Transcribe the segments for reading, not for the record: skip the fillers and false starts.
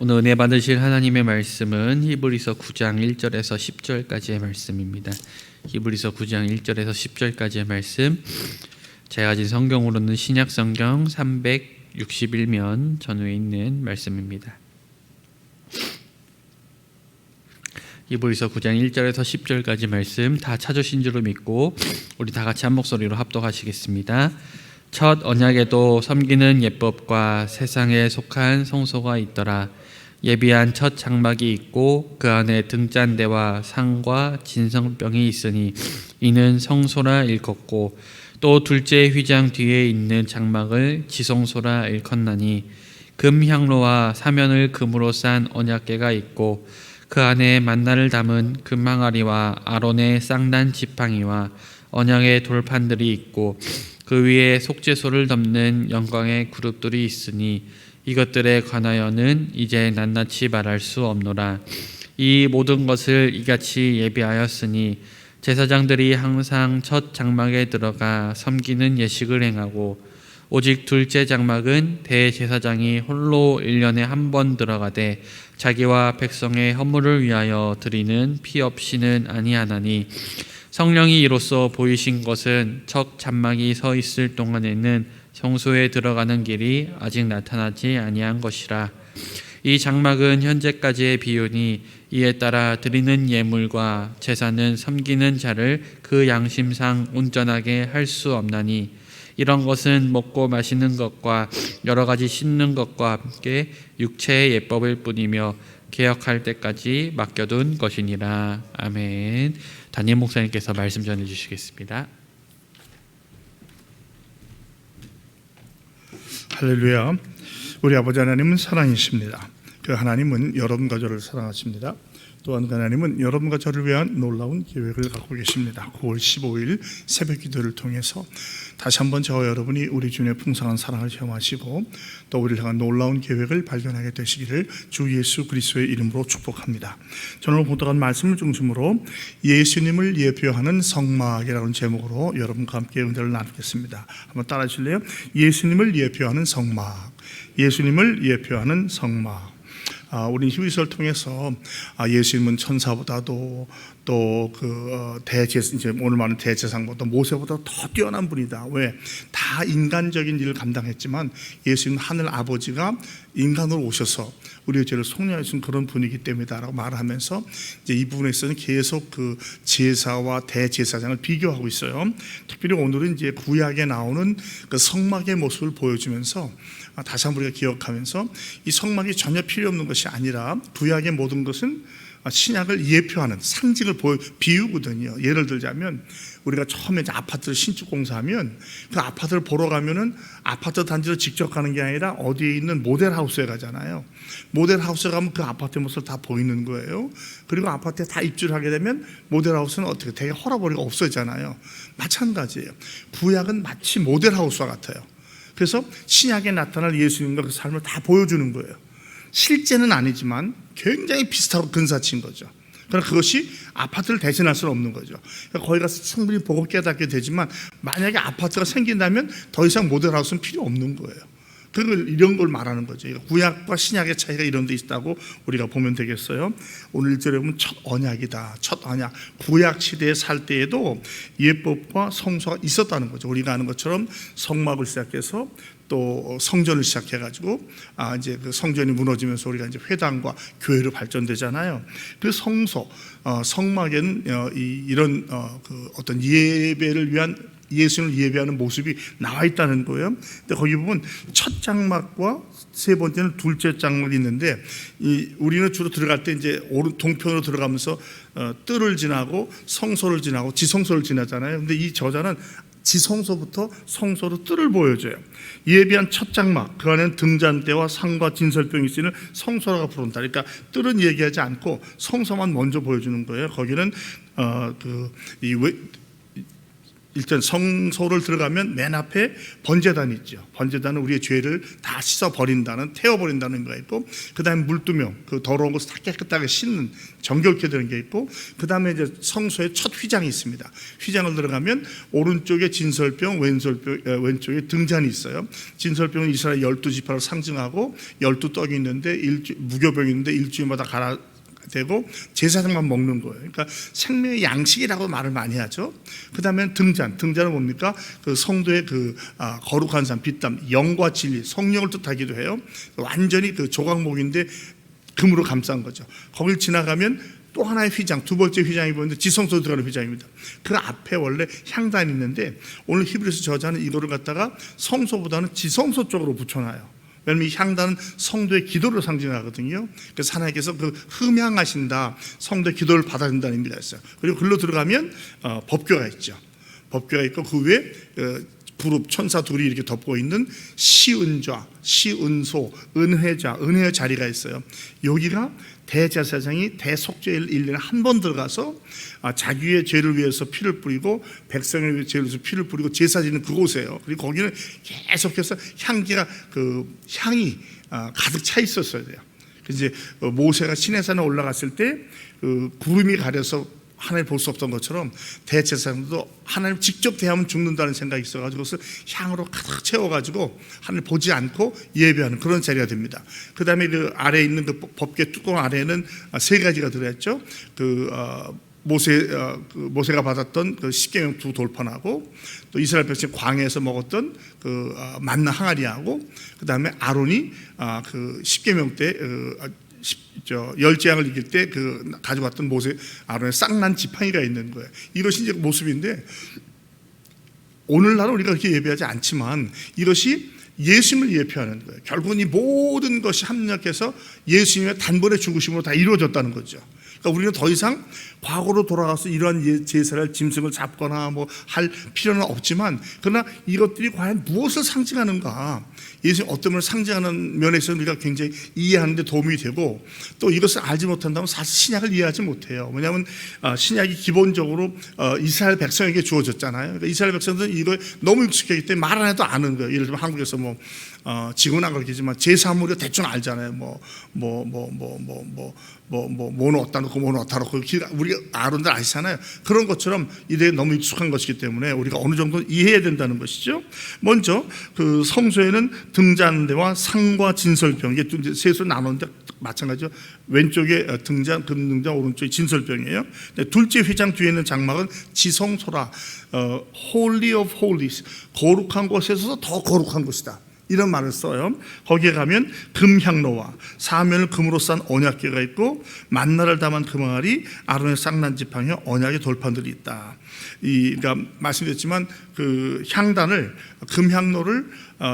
오늘 은혜 받으실 하나님의 말씀은 히브리서 9장 1절에서 10절까지의 말씀입니다. 히브리서 9장 1절에서 10절까지의 말씀, 제가 가진 성경으로는 신약성경 361면 전후에 있는 말씀입니다. 히브리서 9장 1절에서 10절까지 말씀 다 찾으신 줄로 믿고 우리 다 같이 한 목소리로 합독하시겠습니다. 첫 언약에도 섬기는 예법과 세상에 속한 성소가 있더라. 예비한 첫 장막이 있고 그 안에 등잔대와 상과 진성병이 있으니 이는 성소라 일컫고, 또 둘째 휘장 뒤에 있는 장막을 지성소라 일컫나니 금향로와 사면을 금으로 싼 언약궤가 있고 그 안에 만나를 담은 금항아리와 아론의 쌍난 지팡이와 언약의 돌판들이 있고 그 위에 속죄소를 덮는 영광의 그룹들이 있으니 이것들에 관하여는 이제 낱낱이 말할 수 없노라. 이 모든 것을 이같이 예비하였으니 제사장들이 항상 첫 장막에 들어가 섬기는 예식을 행하고, 오직 둘째 장막은 대제사장이 홀로 1년에 한 번 들어가되 자기와 백성의 허물을 위하여 드리는 피 없이는 아니하나니, 성령이 이로써 보이신 것은 첫 장막이 서 있을 동안에는 성소에 들어가는 길이 아직 나타나지 아니한 것이라. 이 장막은 현재까지의 비유니 이에 따라 드리는 예물과 제사는 섬기는 자를 그 양심상 온전하게 할 수 없나니, 이런 것은 먹고 마시는 것과 여러 가지 씻는 것과 함께 육체의 예법일 뿐이며 개혁할 때까지 맡겨둔 것이니라. 아멘. 담임 목사님께서 말씀 전해 주시겠습니다. 할렐루야. 우리 아버지 하나님은 사랑이십니다. 그 하나님은 여러분과 저를 사랑하십니다. 또한 그 하나님은 여러분과 저를 위한 놀라운 계획을 갖고 계십니다. 9월 15일 새벽 기도를 통해서 다시 한번 저와 여러분이 우리 주님의 풍성한 사랑을 체험하시고 또 우리를 향한 놀라운 계획을 발견하게 되시기를 주 예수 그리스도의 이름으로 축복합니다. 저는 보도한 말씀을 중심으로 예수님을 예표하는 성막이라는 제목으로 여러분과 함께 은혜를 나누겠습니다. 한번 따라 하실래요? 예수님을 예표하는 성막, 예수님을 예표하는 성막. 우리 히브리서를 통해서 예수님은 천사보다도 또 이제 오늘 말하는 대제사장보다 모세보다 더 뛰어난 분이다. 왜? 다 인간적인 일을 감당했지만 예수님은 하늘 아버지가 인간으로 오셔서 우리의 죄를 속량해 준 그런 분이기 때문이다라고 말하면서 이제 이 부분에서는 계속 그 제사와 대제사장을 비교하고 있어요. 특별히 오늘은 이제 구약에 나오는 그 성막의 모습을 보여주면서 다시 한번 우리가 기억하면서 이 성막이 전혀 필요 없는 것이 아니라 구약의 모든 것은 신약을 예표하는 상징을 비유거든요. 예를 들자면 우리가 처음에 이제 아파트를 신축 공사하면 그 아파트를 보러 가면은 아파트 단지로 직접 가는 게 아니라 어디에 있는 모델하우스에 가잖아요. 모델하우스에 가면 그 아파트의 모습을 다 보이는 거예요. 그리고 아파트에 다 입주를 하게 되면 모델하우스는 어떻게 되게 허락벌이가 없어지잖아요. 마찬가지예요. 구약은 마치 모델하우스와 같아요. 그래서 신약에 나타날 예수님과 그 삶을 다 보여주는 거예요. 실제는 아니지만 굉장히 비슷하고 근사치인 거죠. 그러나 그것이 아파트를 대신할 수는 없는 거죠. 그러니까 거기 가서 충분히 보고 깨닫게 되지만 만약에 아파트가 생긴다면 더 이상 모델하우스는 필요 없는 거예요. 이런 걸 말하는 거죠. 구약과 신약의 차이가 이런 데 있다고 우리가 보면 되겠어요. 오늘 1절에 보면 첫 언약이다. 첫 언약. 구약 시대에 살 때에도 예법과 성소가 있었다는 거죠. 우리가 아는 것처럼 성막을 시작해서 또 성전을 시작해가지고 이제 그 성전이 무너지면서 우리가 이제 회당과 교회로 발전되잖아요. 그 성소, 성막에는 이런 그 어떤 예배를 위한 예수님을 예배하는 모습이 나와 있다는 거예요. 근데 거기 보면 첫 장막과 세 번째는 둘째 장막이 있는데 우리는 주로 들어갈 때 이제 동편으로 들어가면서 뜰을 지나고 성소를 지나고 지성소를 지나잖아요. 근데 이 저자는 지성소부터 성소로 뜰을 보여줘요. 예비한 첫 장막, 그 안에는 등잔대와 상과 진설병이 있으는 성소라고 부른다. 그러니까 뜰은 얘기하지 않고 성소만 먼저 보여주는 거예요. 거기는 일단 성소를 들어가면 맨 앞에 번제단이 있죠. 번제단은 우리의 죄를 다 씻어 버린다는, 태워 버린다는 거 있고, 그 다음에 물두명, 그 더러운 것을 다 깨끗하게 씻는, 정결케 되는 게 있고, 그 다음에 이제 성소의 첫 휘장이 있습니다. 휘장을 들어가면 오른쪽에 진설병, 왼쪽에 등잔이 있어요. 진설병은 이스라엘 12지파를 상징하고 12떡이 있는데 무교병이 있는데 일주일마다 갈아 되고 제사장만 먹는 거예요. 그러니까 생명의 양식이라고 말을 많이 하죠. 그 다음에 등잔은 뭡니까? 그 성도의 거룩한 삶, 빚담, 영과 진리, 성령을 뜻하기도 해요. 완전히 그 조각목인데 금으로 감싼 거죠. 거길 지나가면 또 하나의 휘장, 두 번째 휘장이 보이는데 지성소 들어가는 휘장입니다. 그 앞에 원래 향단이 있는데 오늘 히브리서 저자는 이거를 갖다가 성소보다는 지성소 쪽으로 붙여놔요. 왜냐하면 이 향단은 성도의 기도를 상징하거든요. 그래서 하나님께서 그 흠향하신다, 성도의 기도를 받아준다는 의미가 있어요. 그리고 글로 들어가면 법궤가 있죠. 법궤가 있고 그 위에 부릅 천사 둘이 이렇게 덮고 있는 시은좌, 시은소, 은회좌, 은혜의 자리가 있어요. 여기가 대제사장이 대속죄일 1년에 한 번 들어가서 자기의 죄를 위해서 피를 뿌리고 백성의 죄를 위해서 피를 뿌리고 제사 지는 그곳이에요. 그리고 거기는 계속해서 향이 가득 차 있었어야 돼요. 그래서 이제 모세가 시내산에 올라갔을 때 구름이 가려서 하나님 볼 수 없던 것처럼 대제사장도 하나님 직접 대하면 죽는다는 생각이 있어가지고 그것을 향으로 가득 채워가지고 하나님 보지 않고 예배하는 그런 자리가 됩니다. 그 다음에 그 아래에 있는 그 법궤 뚜껑 아래에는 세 가지가 들어있죠. 모세가 받았던 그 십계명 두 돌판하고 또 이스라엘 백성 광야에서 먹었던 그 만나 항아리하고 그 다음에 아론이 그 십계명 때 열재앙을 이길 때 가져갔던 모세 아론의 쌍난 지팡이가 있는 거예요. 이것이 이제 모습인데 오늘날은 우리가 그렇게 예배하지 않지만 이것이 예수님을 예표하는 거예요. 결국은 이 모든 것이 합력해서 예수님의 단번에 죽으심으로 다 이루어졌다는 거죠. 그러니까 우리는 더 이상 과거로 돌아가서 이러한 제사를 짐승을 잡거나 뭐 할 필요는 없지만 그러나 이것들이 과연 무엇을 상징하는가, 예수님 어떤 걸 상징하는 면에서 우리가 굉장히 이해하는 데 도움이 되고 또 이것을 알지 못한다면 사실 신약을 이해하지 못해요. 왜냐하면 신약이 기본적으로 이스라엘 백성에게 주어졌잖아요. 그러니까 이스라엘 백성들은 이거에 너무 익숙하기 때문에 말 안 해도 아는 거예요. 예를 들면 한국에서 지금은 안 그렇겠지만 제사물이 대충 알잖아요. 뭐는 어디다 놓고 뭐는 어디다 놓고 우리 아론들 아시잖아요. 그런 것처럼 이들에 너무 익숙한 것이기 때문에 우리가 어느 정도 이해해야 된다는 것이죠. 먼저 그 성소에는 등잔대와 상과 진설병, 이게 셋으로 나누는데 마찬가지죠. 왼쪽에 등잔, 금등잔, 오른쪽에 진설병이에요. 둘째 휘장 뒤에 있는 장막은 지성소라, Holy of Holies, 거룩한 곳에서 더 거룩한 곳이다, 이런 말을 써요. 거기에 가면 금향로와 사면을 금으로 싼 언약궤가 있고 만나를 담은 금항아리, 아론의 쌍난 지팡이, 언약의 돌판들이 있다. 그러니까 말씀드렸지만 그 향단을, 금향로를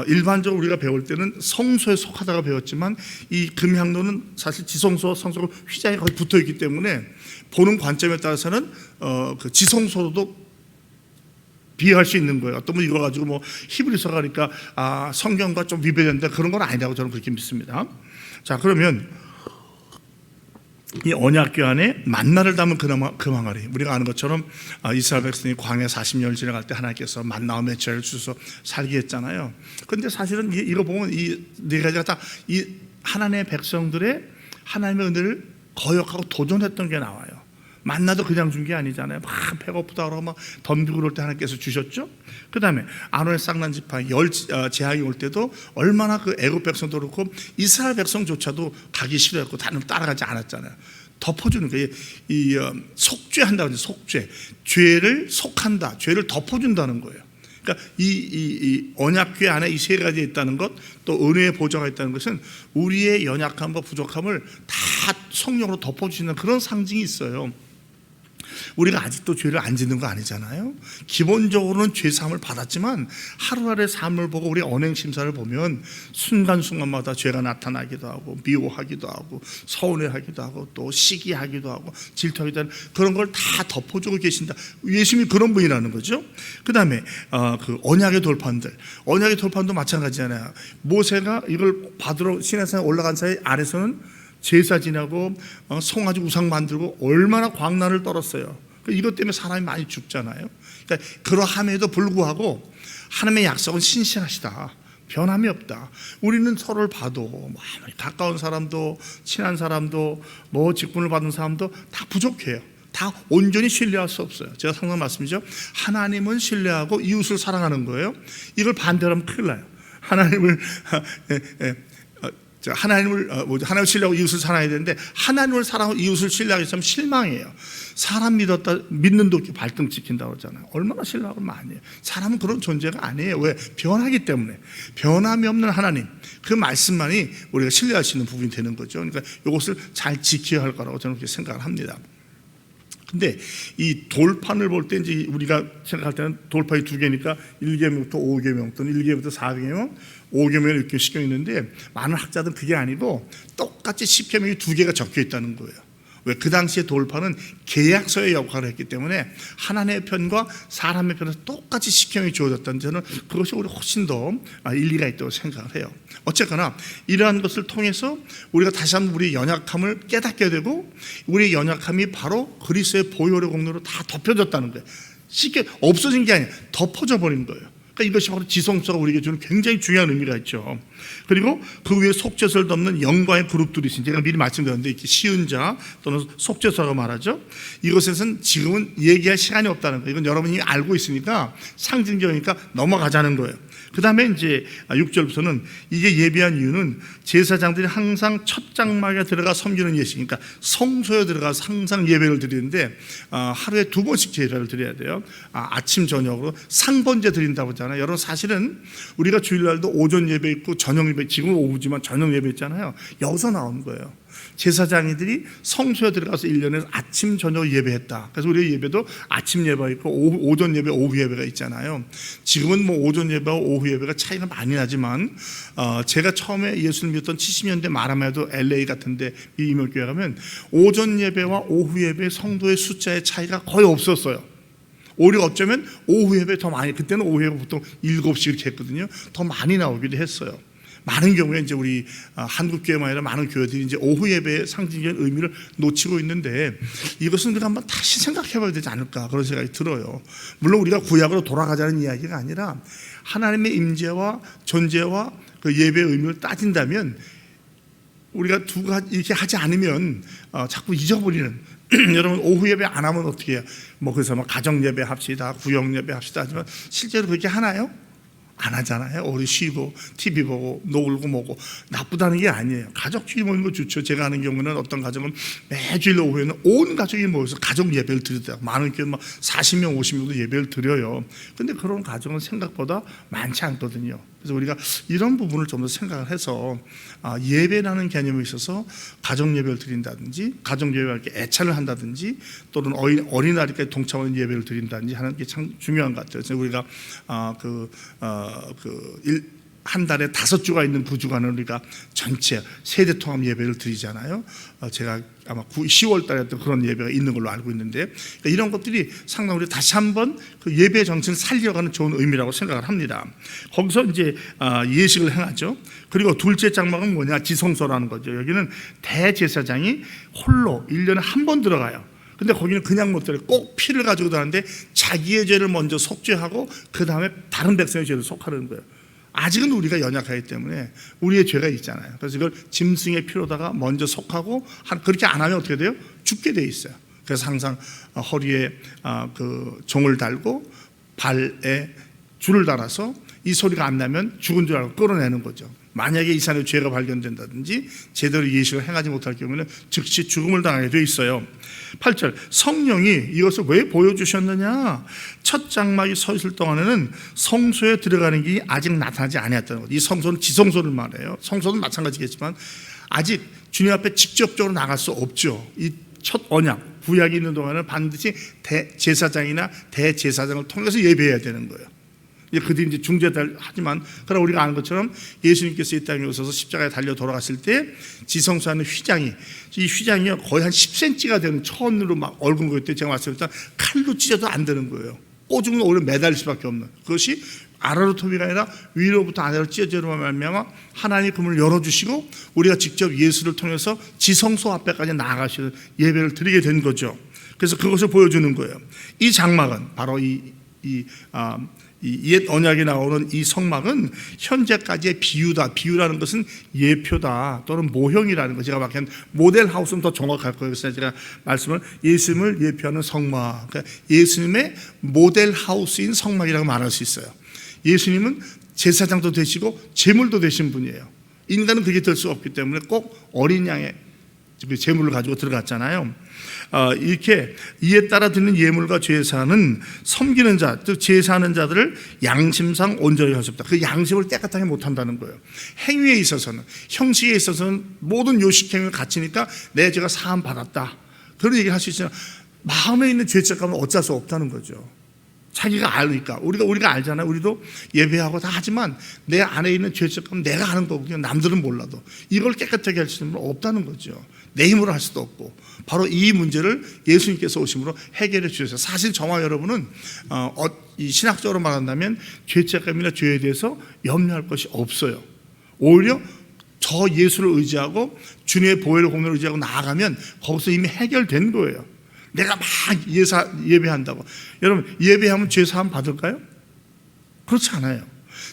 일반적으로 우리가 배울 때는 성소에 속하다가 배웠지만 이 금향로는 사실 지성소와 성소가 휘장이 거의 붙어 있기 때문에 보는 관점에 따라서는 그 지성소로도 비할 수 있는 거예요. 어떤 분 이거 가지고 히브리서 가니까 성경과 좀 위배된다, 그런 건 아니라고 저는 그렇게 믿습니다. 자, 그러면 이 언약궤 안에 만나를 담은 금항아리, 우리가 아는 것처럼 이스라엘 백성이 광야 40년을 지나갈 때 하나님께서 만나와 메추라를 주셔서 살게 했잖아요. 그런데 사실은 이거 보면 이 네 가지가 다 이 하나님의 백성들의 하나님의 은혜를 거역하고 도전했던 게 나와요. 만나도 그냥 준 게 아니잖아요. 막 배고프다 그러고 막 덤비고 그럴 때 하나님께서 주셨죠. 그 다음에 아론의 쌍난 지팡이, 재앙이 올 때도 얼마나 그 애굽 백성도 그렇고 이스라엘 백성조차도 가기 싫어했고 다른 따라가지 않았잖아요. 덮어주는 거예요. 속죄한다고 하죠. 속죄, 죄를 속한다, 죄를 덮어준다는 거예요. 그러니까 이 언약궤 안에 이 세 가지 있다는 것, 또 은혜의 보좌가 있다는 것은 우리의 연약함과 부족함을 다 성령으로 덮어주시는 그런 상징이 있어요. 우리가 아직도 죄를 안 짓는 거 아니잖아요. 기본적으로는 죄사함을 받았지만 하루하루의 삶을 보고 우리 언행심사를 보면 순간순간마다 죄가 나타나기도 하고 미워하기도 하고 서운해하기도 하고 또 시기하기도 하고 질투하기도 하는 그런 걸 다 덮어주고 계신다. 예수님이 그런 분이라는 거죠. 그 다음에 그 언약의 돌판도 마찬가지잖아요. 모세가 이걸 받으러 시내산에 올라간 사이 아래서는 제사 지내고 송아지 우상 만들고 얼마나 광란을 떨었어요. 이것 때문에 사람이 많이 죽잖아요. 그러니까 그러함에도 불구하고 하나님의 약속은 신실하시다. 변함이 없다. 우리는 서로를 봐도 뭐 아무리 가까운 사람도 친한 사람도 뭐 직분을 받은 사람도 다 부족해요. 다 온전히 신뢰할 수 없어요. 제가 항상 말씀이죠. 하나님은 신뢰하고 이웃을 사랑하는 거예요. 이걸 반대로 하면 큰일 나요. 하나님을 신뢰하고 이웃을 사랑해야 되는데 하나님을 사랑하고 이웃을 신뢰하기 위해서는 실망이에요. 사람 믿는 도끼 발등 찍힌다고 그러잖아요. 얼마나 신뢰하고 많이 해요. 사람은 그런 존재가 아니에요. 왜? 변하기 때문에. 변함이 없는 하나님, 그 말씀만이 우리가 신뢰할 수 있는 부분이 되는 거죠. 그러니까 이것을 잘 지켜야 할 거라고 저는 그렇게 생각을 합니다. 근데 이 돌판을 볼 때 이제 우리가 생각할 때는 돌판이 두 개니까 1계명부터 5계명 또는 1계명부터 4계명, 5계명 이렇게 시켜 있는데 많은 학자들은 그게 아니고 똑같이 10계명이 두 개가 적혀 있다는 거예요. 왜? 그 당시에 돌판은 계약서의 역할을 했기 때문에 하나님의 편과 사람의 편에서 똑같이 10계명이 주어졌다는 저는 그것이 우리 훨씬 더 일리가 있다고 생각을 해요. 어쨌거나 이러한 것을 통해서 우리가 다시 한번 우리의 연약함을 깨닫게 되고 우리의 연약함이 바로 그리스도의 보혈의 공로로 다 덮여졌다는 거예요. 쉽게 없어진 게 아니라 덮어져 버린 거예요. 그러니까 이것이 바로 지성소가 우리에게 주는 굉장히 중요한 의미가 있죠. 그리고 그 위에 속죄소를 덮는 영광의 그룹들이 있습니다. 제가 미리 말씀드렸는데 이렇게 시은자 또는 속죄소라고 말하죠. 이것에서는 지금은 얘기할 시간이 없다는 거예요. 이건 여러분이 알고 있으니까 상징적이니까 넘어가자는 거예요. 그 다음에 이제 6절부터는 이게 예비한 이유는 제사장들이 항상 첫 장막에 들어가 섬기는 예식, 그러니까 성소에 들어가서 항상 예배를 드리는데 하루에 2번씩 예배를 드려야 돼요. 아침 저녁으로 상번제 드린다고 하잖아요. 여러분 사실은 우리가 주일날도 오전 예배 있고 저녁 예배, 지금은 오후지만 저녁 예배 있잖아요. 여기서 나온 거예요. 제사장이들이 성소에 들어가서 1년에 아침 저녁 예배했다. 그래서 우리 예배도 아침 예배가 있고 오전 예배, 오후 예배가 있잖아요. 지금은 뭐 오전 예배와 오후 예배가 차이가 많이 나지만 제가 처음에 예수를 믿었던 70년대 말하면 해도 LA 같은데 이 임월교회 가면 오전 예배와 오후 예배 성도의 숫자의 차이가 거의 없었어요. 오히려 어쩌면 오후 예배 더 많이, 그때는 오후 예배 보통 7시 이렇게 했거든요. 더 많이 나오기도 했어요. 많은 경우에 이제 우리 한국 교회만 아니라 많은 교회들이 이제 오후 예배의 상징적인 의미를 놓치고 있는데 이것은 우리가 한번 다시 생각해봐야 되지 않을까 그런 생각이 들어요. 물론 우리가 구약으로 돌아가자는 이야기가 아니라 하나님의 임재와 존재와 그 예배의 의미를 따진다면 우리가 두 가지 이렇게 하지 않으면 자꾸 잊어버리는. 여러분 오후 예배 안 하면 어떻게 해요? 뭐 그래서 막 가정 예배 합시다, 구역 예배 합시다 하지만 실제로 그렇게 하나요? 안 하잖아요. 우리 쉬고 TV 보고 놀고 뭐고 나쁘다는 게 아니에요. 가족끼리 모이는 거 좋죠. 제가 아는 경우는 어떤 가정은 매주일 오후에는 온 가족이 모여서 가족 예배를 드리더라고요. 많은 교회 막 40명 50명도 예배를 드려요. 근데 그런 가정은 생각보다 많지 않거든요. 그래서 우리가 이런 부분을 좀 더 생각을 해서 예배라는 개념에 있어서 가정 예배를 드린다든지 가정 예배와 이렇게 애찬을 한다든지 또는 어린아이까지 동참하는 예배를 드린다든지 하는 게 참 중요한 것 같아요. 그래서 우리가 한 달에 5주가 있는 그 주간은 우리가 전체 세대 통합 예배를 드리잖아요. 제가 아마 10월 달에 또 그런 예배가 있는 걸로 알고 있는데 그러니까 이런 것들이 상당히 우리 다시 한번 그 예배 정신을 살려가는 좋은 의미라고 생각을 합니다. 거기서 이제 예식을 행하죠. 그리고 둘째 장막은 뭐냐? 지성소라는 거죠. 여기는 대제사장이 홀로 1년에 한 번 들어가요. 근데 거기는 그냥 못 들어요. 꼭 피를 가지고 들어가는데 자기의 죄를 먼저 속죄하고 그 다음에 다른 백성의 죄를 속하는 거예요. 아직은 우리가 연약하기 때문에 우리의 죄가 있잖아요. 그래서 이걸 짐승의 피로다가 먼저 속하고 그렇게 안 하면 어떻게 돼요? 죽게 돼 있어요. 그래서 항상 허리에 그 종을 달고 발에 줄을 달아서 이 소리가 안 나면 죽은 줄 알고 끌어내는 거죠. 만약에 이 사람의 죄가 발견된다든지 제대로 예식을 행하지 못할 경우에는 즉시 죽음을 당하게 돼 있어요. 8절 성령이 이것을 왜 보여주셨느냐? 첫 장막이 서 있을 동안에는 성소에 들어가는 길이 아직 나타나지 아니었다는 거죠. 이 성소는 지성소를 말해요. 성소는 마찬가지겠지만 아직 주님 앞에 직접적으로 나갈 수 없죠. 이 첫 언약 구약이 있는 동안은 반드시 대제사장이나 대제사장을 통해서 예배해야 되는 거예요. 그들이 이제 중재를 하지만 그러나 우리가 아는 것처럼 예수님께서 이 땅에 오셔서 십자가에 달려 돌아갔을 때 지성소 안에 휘장이 거의 한 10cm가 되는 천으로 막 얽은 거였대요. 제가 말씀드렸던 칼로 찢어도 안 되는 거예요. 오죽은 오히려 매달릴 수밖에 없는 그것이 아래로부터가 아니라 위로부터 아래로 찢어지는 말미암아 하나님이 그 문을 열어주시고 우리가 직접 예수를 통해서 지성소 앞에까지 나아가시는 예배를 드리게 된 거죠. 그래서 그것을 보여주는 거예요. 이 장막은 바로 이 옛 언약에 나오는 이 성막은 현재까지의 비유다. 비유라는 것은 예표다 또는 모형이라는 거. 제가 막힌 모델 하우스는 더 정확할 거예요. 그래서 제가 말씀을 예수님을 예표하는 성막, 그러니까 예수님의 모델 하우스인 성막이라고 말할 수 있어요. 예수님은 제사장도 되시고 제물도 되신 분이에요. 인간은 그게 될 수 없기 때문에 꼭 어린 양의 제물을 가지고 들어갔잖아요. 이렇게 이에 따라 드는 예물과 제사는 섬기는 자, 즉 제사하는 자들을 양심상 온전히 할 수 없다. 그 양심을 깨끗하게 못한다는 거예요. 행위에 있어서는, 형식에 있어서는 모든 요식행위를 갖추니까 내 죄가 사함 받았다, 그런 얘기를 할 수 있지만 마음에 있는 죄책감은 어쩔 수 없다는 거죠. 자기가 알니까. 우리가 알잖아요. 우리도 예배하고 다 하지만 내 안에 있는 죄책감은 내가 아는 거거든요. 남들은 몰라도. 이걸 깨끗하게 할 수 있는 건 없다는 거죠. 내 힘으로 할 수도 없고. 바로 이 문제를 예수님께서 오심으로 해결해 주셨어요. 사실 저와 여러분은 이 신학적으로 말한다면 죄책감이나 죄에 대해서 염려할 것이 없어요. 오히려 저 예수를 의지하고 주님의 보혈의 공로를 의지하고 나아가면 거기서 이미 해결된 거예요. 내가 막 예배한다고. 여러분, 예배하면 죄사함 받을까요? 그렇지 않아요.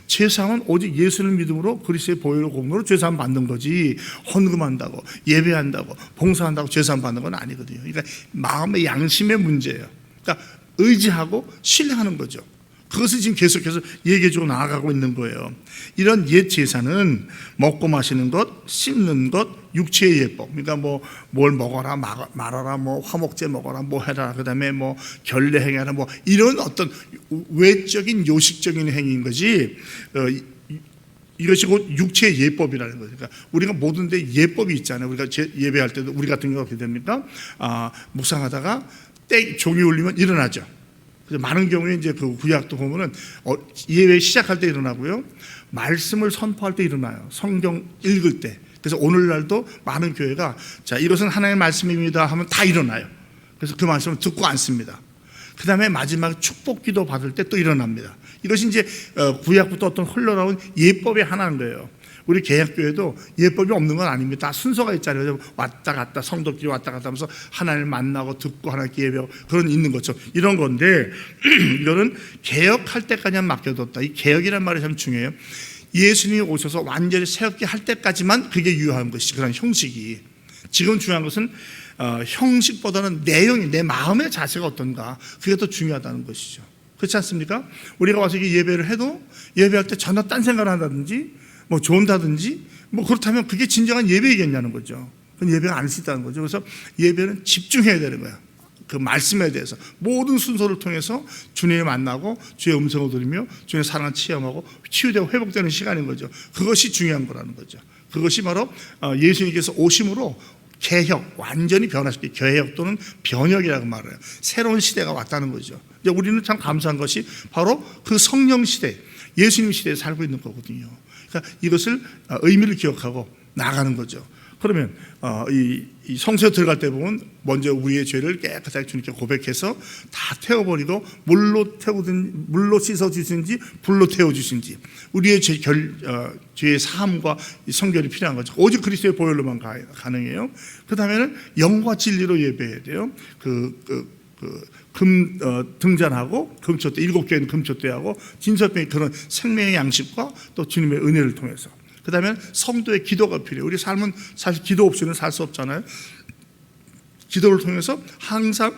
죄사함은 오직 예수를 믿음으로 그리스도의 보혈의 공로로 죄사함 받는 거지, 헌금한다고, 예배한다고, 봉사한다고 죄사함 받는 건 아니거든요. 그러니까 마음의 양심의 문제예요. 그러니까 의지하고 신뢰하는 거죠. 그것을 지금 계속해서 얘기해주고 나아가고 있는 거예요. 이런 옛 제사는 먹고 마시는 것, 씹는 것, 육체의 예법. 그러니까 뭘 먹어라, 말아라, 화목제 먹어라, 해라, 그 다음에 결례 행해라, 이런 어떤 외적인 요식적인 행위인 거지. 이것이 곧 육체의 예법이라는 거죠. 그러니까 우리가 모든 데 예법이 있잖아요. 우리가 예배할 때도 우리 같은 경우가 어떻게 됩니까? 묵상하다가 종이 울리면 일어나죠. 많은 경우에 이제 그 구약도 보면은 예배 시작할 때 일어나고요, 말씀을 선포할 때 일어나요. 성경 읽을 때. 그래서 오늘날도 많은 교회가 자, 이것은 하나님의 말씀입니다 하면 다 일어나요. 그래서 그 말씀을 듣고 앉습니다. 그 다음에 마지막에 축복기도 받을 때 또 일어납니다. 이것이 이제 구약부터 어떤 흘러나온 예법의 하나인 거예요. 우리 개혁교회도 예법이 없는 건 아닙니다. 다 순서가 있잖아요. 왔다 갔다, 성도끼리 왔다 갔다 하면서 하나님을 만나고 듣고 하나님께 예배하고 그런 있는 것처럼 이런 건데, 이거는 개혁할 때까지만 맡겨뒀다. 이 개혁이란 말이 참 중요해요. 예수님이 오셔서 완전히 새롭게 할 때까지만 그게 유효한 것이지, 그런 형식이. 지금 중요한 것은 형식보다는 내용이, 내 마음의 자세가 어떤가, 그게 더 중요하다는 것이죠. 그렇지 않습니까? 우리가 와서 예배를 해도 예배할 때 전혀 딴 생각을 한다든지 좋은다든지 그렇다면 그게 진정한 예배이겠냐는 거죠. 그건 예배가 아닐 수 있다는 거죠. 그래서 예배는 집중해야 되는 거야. 그 말씀에 대해서 모든 순서를 통해서 주님을 만나고 주의 음성을 들으며 주의 사랑을 체험하고 치유되고 회복되는 시간인 거죠. 그것이 중요한 거라는 거죠. 그것이 바로 예수님께서 오심으로 개혁, 완전히 변화시킨 개혁 또는 변혁이라고 말해요. 새로운 시대가 왔다는 거죠. 우리는 참 감사한 것이 바로 그 성령 시대, 예수님 시대에 살고 있는 거거든요. 그러니까 이것을 의미를 기억하고 나가는 거죠. 그러면 이 성소에 들어갈 때 보면 먼저 우리의 죄를 깨끗하게 주님께 고백해서 다 태워버리고 물로 씻어주신지 불로 태워주신지 우리의 죄의 사함과 성결이 필요한 거죠. 오직 그리스도의 보혈로만 가능해요. 그 다음에는 영과 진리로 예배해야 돼요. 등잔하고 금초대, 7개는 금초대하고 진설병이 그런 생명의 양식과 또 주님의 은혜를 통해서. 그 다음에 성도의 기도가 필요해요. 우리 삶은 사실 기도 없이는 살 수 없잖아요. 기도를 통해서 항상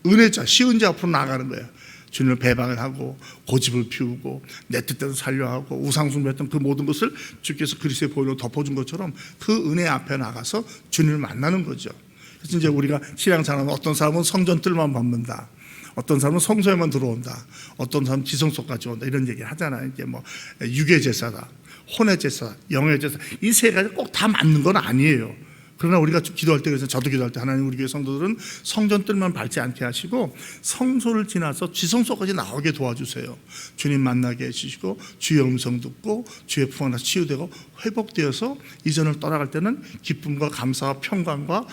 은혜자, 시은자 앞으로 나가는 거예요. 주님을 배반을 하고 고집을 피우고 내 뜻대로 살려 하고 우상숭배했던 그 모든 것을 주께서 그리스도의 보혈로 덮어준 것처럼 그 은혜 앞에 나가서 주님을 만나는 거죠. 그래서 이제 우리가 신앙생활하면 어떤 사람은 성전 뜰만 밟는다, 어떤 사람은 성소에만 들어온다, 어떤 사람은 지성소까지 온다, 이런 얘기를 하잖아요. 이제 유괴 제사다, 혼의 제사, 영의 제사, 이 세 가지 꼭 다 맞는 건 아니에요. 그러나 우리가 기도할 때, 그래서 저도 기도할 때 하나님 우리 교회 성도들은 성전 뜰만 밟지 않게 하시고 성소를 지나서 지성소까지 나오게 도와주세요. 주님 만나게 해주시고 주의 음성 듣고 주의 풍성한 치유되고 회복되어서 이전을 떠나갈 때는 기쁨과 감사와 평강과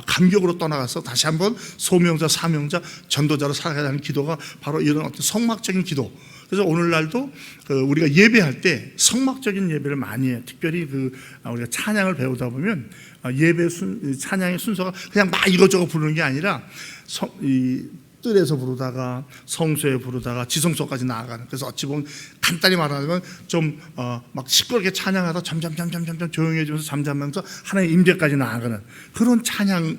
감격으로 떠나가서 다시 한번 소명자, 사명자, 전도자로 살아가야 하는 기도가 바로 이런 어떤 성막적인 기도, 그래서 오늘날도 우리가 예배할 때 성막적인 예배를 많이 해요. 특별히 우리가 찬양을 배우다 보면 찬양의 순서가 그냥 막 이것저것 부르는 게 아니라 이 뜰에서 부르다가 성소에 부르다가 지성소까지 나아가는. 그래서 어찌 보면 간단히 말하면 좀 막 시끄럽게 찬양하다 점점 조용해지면서 잠잠하면서 하나님의 임재까지 나아가는 그런 찬양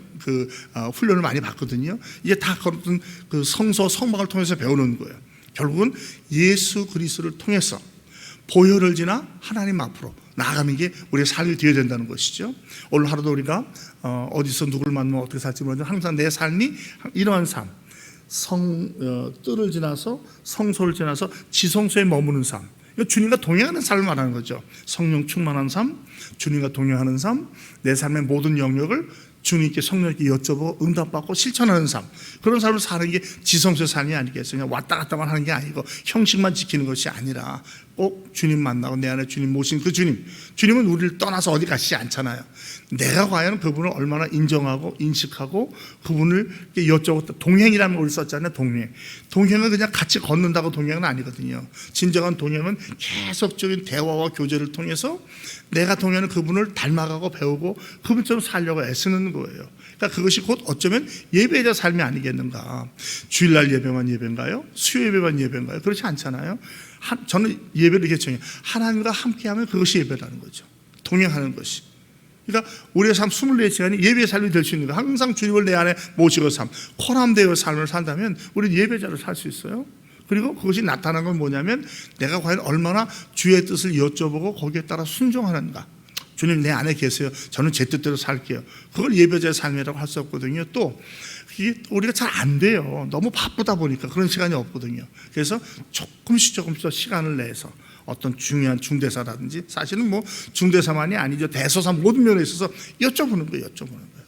훈련을 많이 받거든요. 이게 다 그런 성소 성막을 통해서 배우는 거예요. 결국은 예수 그리스도를 통해서 보혈을 지나 하나님 앞으로 나아가는 게 우리의 삶이 되어야 된다는 것이죠. 오늘 하루도 우리가 어디서 누굴 만나면 어떻게 살지 모르지만 항상 내 삶이 이러한 삶, 뜰을 지나서 성소를 지나서 지성소에 머무는 삶, 주님과 동행하는 삶을 말하는 거죠. 성령 충만한 삶, 주님과 동행하는 삶, 내 삶의 모든 영역을 주님께 성령께 여쭤보고 응답받고 실천하는 삶, 그런 삶을 사는 게 지성소의 삶이 아니겠어요. 그냥 왔다 갔다만 하는 게 아니고 형식만 지키는 것이 아니라 꼭 주님 만나고 내 안에 주님 모신 그 주님은 우리를 떠나서 어디 가시지 않잖아요. 내가 과연 그분을 얼마나 인정하고 인식하고 그분을 여쭤보고, 동행이라는 걸 썼잖아요. 동행은 그냥 같이 걷는다고 동행은 아니거든요. 진정한 동행은 계속적인 대화와 교제를 통해서 내가 동행하는 그분을 닮아가고 배우고 그분처럼 살려고 애쓰는 거예요. 그러니까 그것이 곧 어쩌면 예배자 삶이 아니겠는가. 주일날 예배만 예배인가요? 수요 예배만 예배인가요? 그렇지 않잖아요. 저는 예배를 이렇게 정해요. 하나님과 함께하면 그것이 예배라는 거죠. 동행하는 것이. 그러니까 우리의 삶 24시간이 예배의 삶이 될 수 있는 거예요. 항상 주님을 내 안에 모시고 코람되어 삶을 산다면 우리는 예배자로 살 수 있어요. 그리고 그것이 나타난 건 뭐냐면 내가 과연 얼마나 주의 뜻을 여쭤보고 거기에 따라 순종하는가. 주님 내 안에 계세요. 저는 제 뜻대로 살게요. 그걸 예배자의 삶이라고 할 수 없거든요. 또 이게 우리가 잘 안 돼요. 너무 바쁘다 보니까 그런 시간이 없거든요. 그래서 조금씩 시간을 내서 어떤 중요한 중대사라든지, 사실은 뭐 중대사만이 아니죠. 대소사 모든 면에 있어서 여쭤보는 거예요.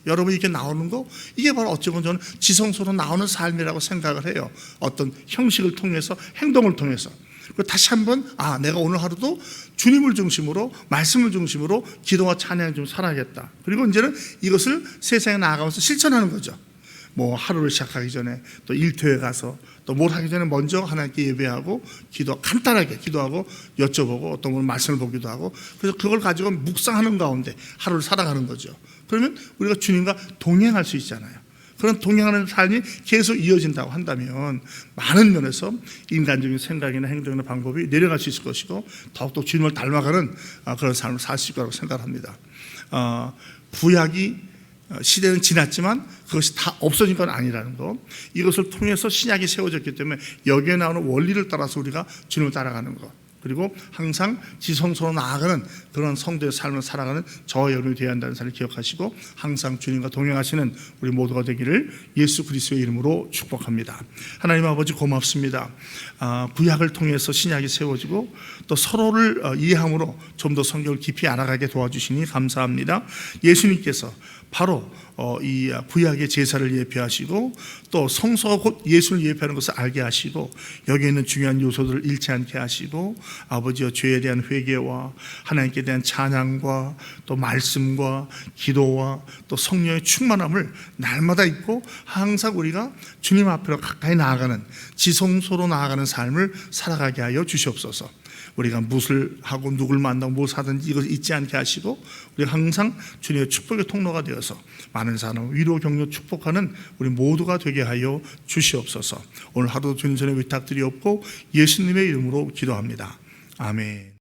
여러분이 이렇게 나오는 거, 이게 바로 어쩌면 저는 지성소로 나오는 삶이라고 생각을 해요. 어떤 형식을 통해서, 행동을 통해서. 그리고 다시 한번 내가 오늘 하루도 주님을 중심으로, 말씀을 중심으로 기도와 찬양을 좀 살아야겠다. 그리고 이제는 이것을 세상에 나아가면서 실천하는 거죠. 뭐 하루를 시작하기 전에 또 일터에 가서 또 뭘 하기 전에 먼저 하나님께 예배하고 간단하게 기도하고 여쭤보고 어떤 분 말씀을 보기도 하고, 그래서 그걸 가지고 묵상하는 가운데 하루를 살아가는 거죠. 그러면 우리가 주님과 동행할 수 있잖아요. 그런 동행하는 삶이 계속 이어진다고 한다면 많은 면에서 인간적인 생각이나 행동이나 방법이 내려갈 수 있을 것이고 더욱더 주님을 닮아가는 그런 삶을 살 수 있을 거라고 생각합니다. 구약이 시대는 지났지만 그것이 다 없어진 건 아니라는 것, 이것을 통해서 신약이 세워졌기 때문에 여기에 나오는 원리를 따라서 우리가 주님을 따라가는 것, 그리고 항상 지성소로 나아가는 그런 성도의 삶을 살아가는 저와 여러분이 되어야 한다는 사실을 기억하시고 항상 주님과 동행하시는 우리 모두가 되기를 예수 그리스도의 이름으로 축복합니다. 하나님 아버지 고맙습니다. 구약을 통해서 신약이 세워지고 또 서로를 이해함으로 좀 더 성경을 깊이 알아가게 도와주시니 감사합니다. 예수님께서 바로 이 구약의 제사를 예표하시고 또 성소가 곧 예수를 예표하는 것을 알게 하시고 여기에 있는 중요한 요소들을 잃지 않게 하시고 아버지여 죄에 대한 회개와 하나님께 대한 찬양과 또 말씀과 기도와 또 성령의 충만함을 날마다 입고 항상 우리가 주님 앞으로 가까이 나아가는 지성소로 나아가는 삶을 살아가게 하여 주시옵소서. 우리가 무엇을 하고 누굴 만나고 무엇을 하든지 이것을 잊지 않게 하시고 우리가 항상 주님의 축복의 통로가 되어서 많은 사람 위로 격려 축복하는 우리 모두가 되게 하여 주시옵소서. 오늘 하루도 주님 전에 위탁드리옵고 예수님의 이름으로 기도합니다. 아멘.